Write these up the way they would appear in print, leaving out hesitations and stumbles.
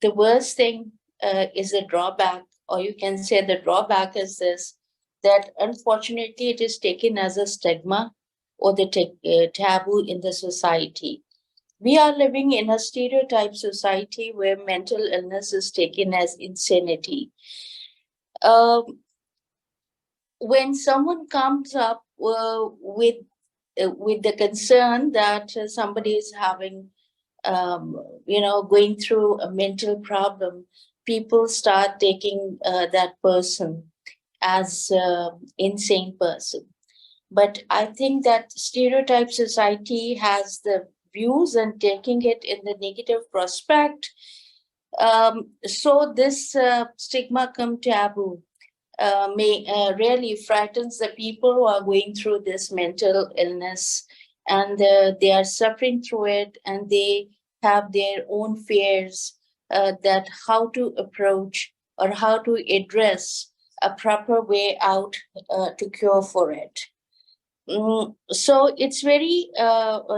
the worst thing is a drawback, or you can say the drawback is this, that unfortunately it is taken as a stigma or the taboo in the society. We are living in a stereotype society where mental illness is taken as insanity. Um, when someone comes up with the concern that somebody is having, going through a mental problem, people start taking that person as insane person. But I think that stereotype society has the views and taking it in the negative prospect. So this stigma come taboo may really frightens the people who are going through this mental illness, and they are suffering through it, and they have their own fears that how to approach or how to address a proper way out to cure for it. So it's very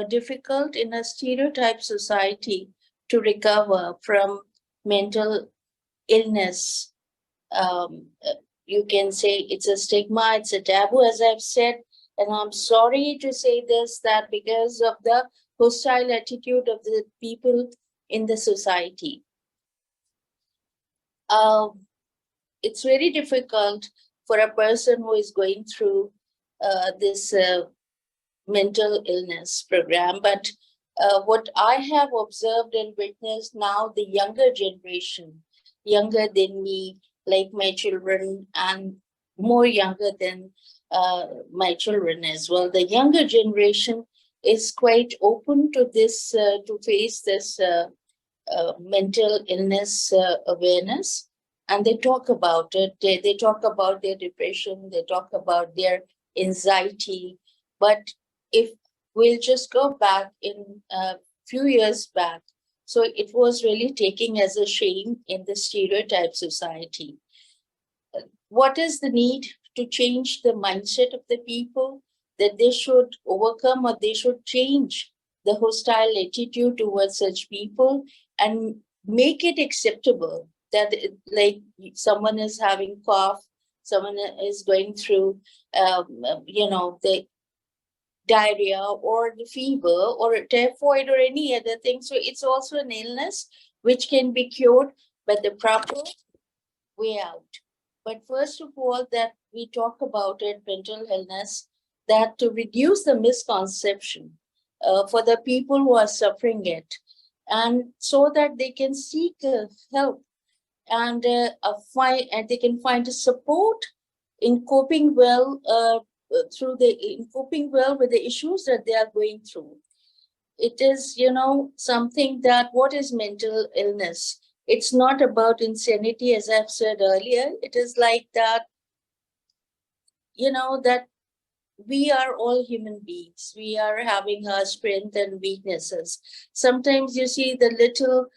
difficult in a stereotype society to recover from mental illness. You can say it's a stigma, it's a taboo, as I've said. And I'm sorry to say this, that because of the hostile attitude of the people in the society, it's very difficult for a person who is going through this mental illness program. But what I have observed and witnessed now, the younger generation, younger than me, like my children, and more younger than my children as well, the younger generation is quite open to this, to face this mental illness awareness. And they talk about it. They talk about their depression, they talk about their anxiety. But if we'll just go back in a few years back, so it was really taken as a shame in the stereotype society. What is the need to change the mindset of the people, that they should overcome or they should change the hostile attitude towards such people and make it acceptable that, like, someone is having cough, someone is going through, the diarrhea or the fever or typhoid or any other thing. So it's also an illness which can be cured by the proper way out. But first of all, that we talk about it, mental illness, that to reduce the misconception for the people who are suffering it, and so that they can seek help and they can find a support in coping well coping well with the issues that they are going through. It is, something that, what is mental illness? It's not about insanity, as I've said earlier. It is like that, that we are all human beings. We are having our strengths and weaknesses. Sometimes you see the little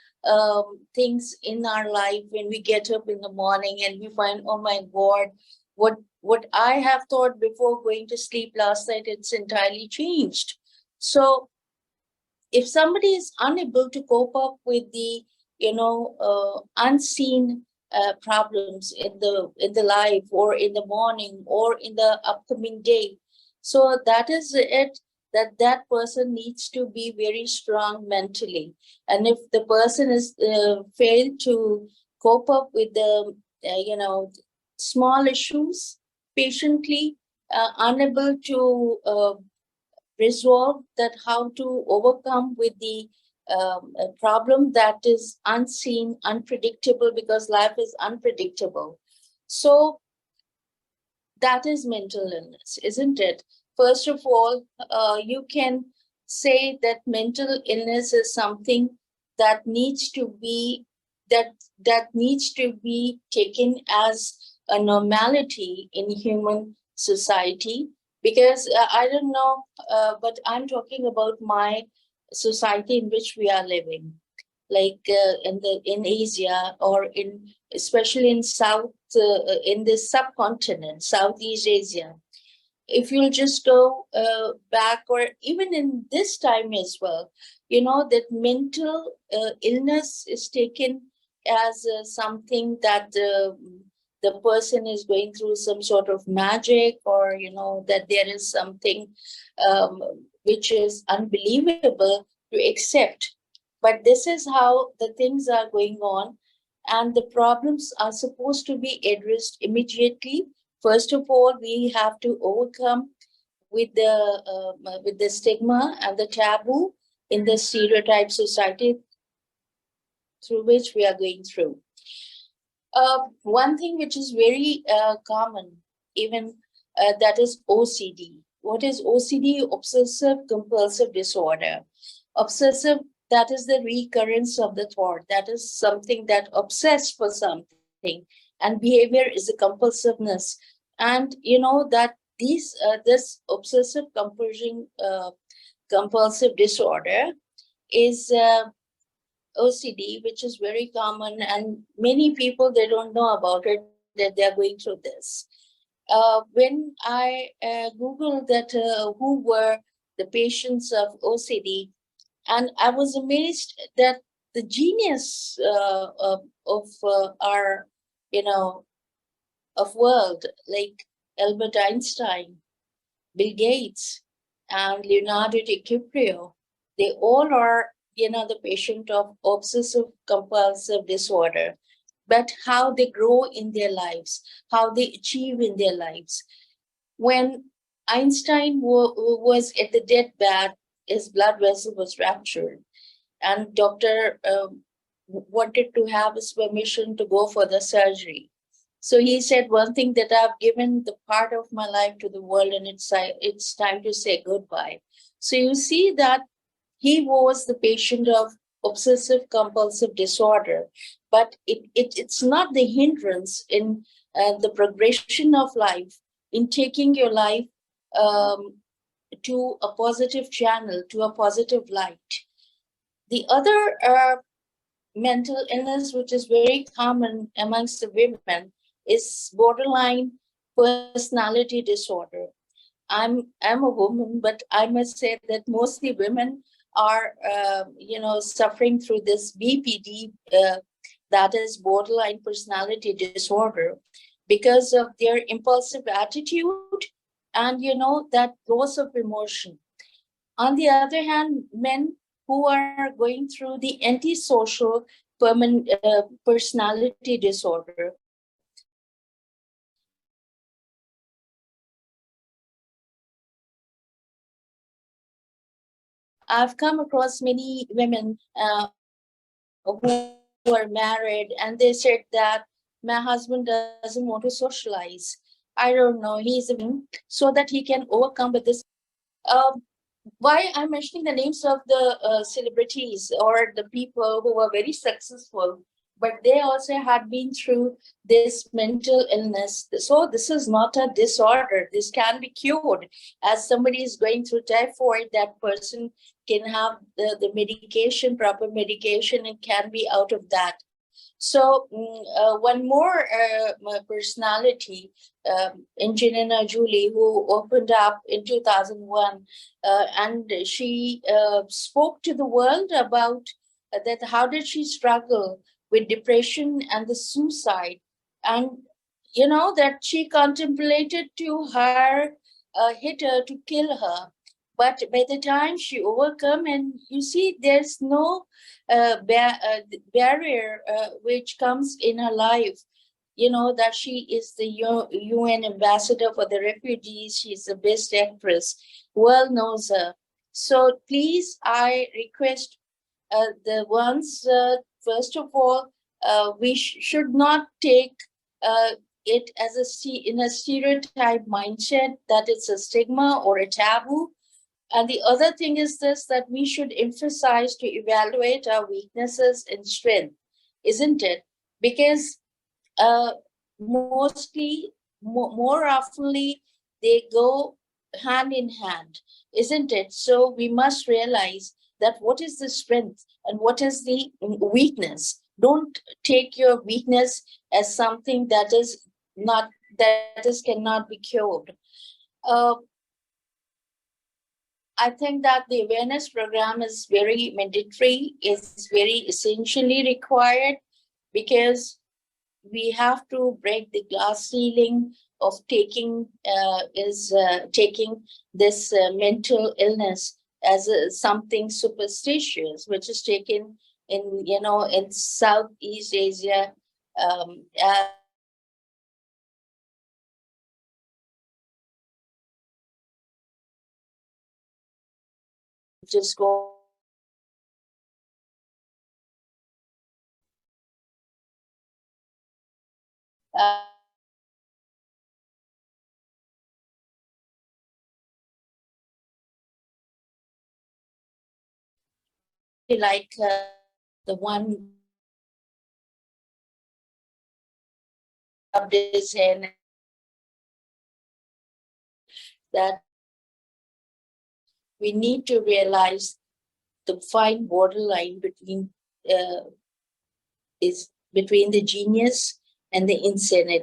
things in our life when we get up in the morning and we find, oh my God, what I have thought before going to sleep last night, it's entirely changed. So if somebody is unable to cope up with the unseen problems in the life, or in the morning, or in the upcoming day, so that is it, that person needs to be very strong mentally. And if the person is failed to cope up with the small issues patiently, unable to resolve that, how to overcome with the problem that is unseen, unpredictable, because life is unpredictable. So that is mental illness, isn't it? First of all, you can say that mental illness is something that needs to be taken as a normality in human society. Because I don't know, but I'm talking about my society in which we are living, like in Asia, or especially in in the subcontinent, Southeast Asia. If you'll just go back, or even in this time as well, that mental illness is taken as something that the person is going through some sort of magic, or that there is something which is unbelievable to accept. But this is how the things are going on, and the problems are supposed to be addressed immediately. First of all, we have to overcome with the stigma and the taboo in the stereotype society through which we are going through. One thing which is very common, even that is OCD. What is OCD? Obsessive compulsive disorder. Obsessive, that is the recurrence of the thought. That is something that obsess for something, and behavior is a compulsiveness. And that this obsessive compulsive disorder is OCD, which is very common, and many people, they don't know about it, that they're going through this. When I Googled that who were the patients of OCD, and I was amazed that the genius of our, of world, like Albert Einstein, Bill Gates, and Leonardo DiCaprio, they all are, the patient of obsessive compulsive disorder. But how they grow in their lives, how they achieve in their lives. When Einstein was at the deathbed, his blood vessel was ruptured, and doctor wanted to have his permission to go for the surgery. So he said one thing, that I've given the part of my life to the world, and it's time to say goodbye. So you see that he was the patient of obsessive compulsive disorder, but it's not the hindrance in the progression of life, in taking your life to a positive channel, to a positive light. The other mental illness, which is very common amongst the women, is borderline personality disorder. I'm a woman, but I must say that mostly women are, suffering through this BPD, that is borderline personality disorder, because of their impulsive attitude and, that loss of emotion. On the other hand, men who are going through the antisocial personality disorder, I've come across many women who are married, and they said that my husband doesn't want to socialize. I don't know, he's a so that he can overcome with this. Why I'm mentioning the names of the celebrities or the people who were very successful, but they also had been through this mental illness. So this is not a disorder. This can be cured. As somebody is going through typhoid, that person can have the medication, proper medication, and can be out of that. So one more personality, Angelina Jolie, who opened up in 2001, and she spoke to the world about that. How did she struggle with depression and the suicide, and that she contemplated to hire a hitter to kill her. But by the time she overcome, and you see, there's no barrier which comes in her life, that she is the UN ambassador for the refugees. She's the best actress. World knows her. So please, I request the ones, first of all, we should not take it as in a stereotype mindset that it's a stigma or a taboo. And the other thing is this, that we should emphasize to evaluate our weaknesses and strength, isn't it? Because mostly, more oftenly, they go hand in hand, isn't it? So we must realize that what is the strength and what is the weakness. Don't take your weakness as something that cannot be cured. I think that the awareness program is very mandatory, is very essentially required. because we have to break the glass ceiling of taking this mental illness as something superstitious, which is taken in Southeast Asia as just go like the one rubbed his hand, that we need to realize the fine borderline between is between the genius and the insanity.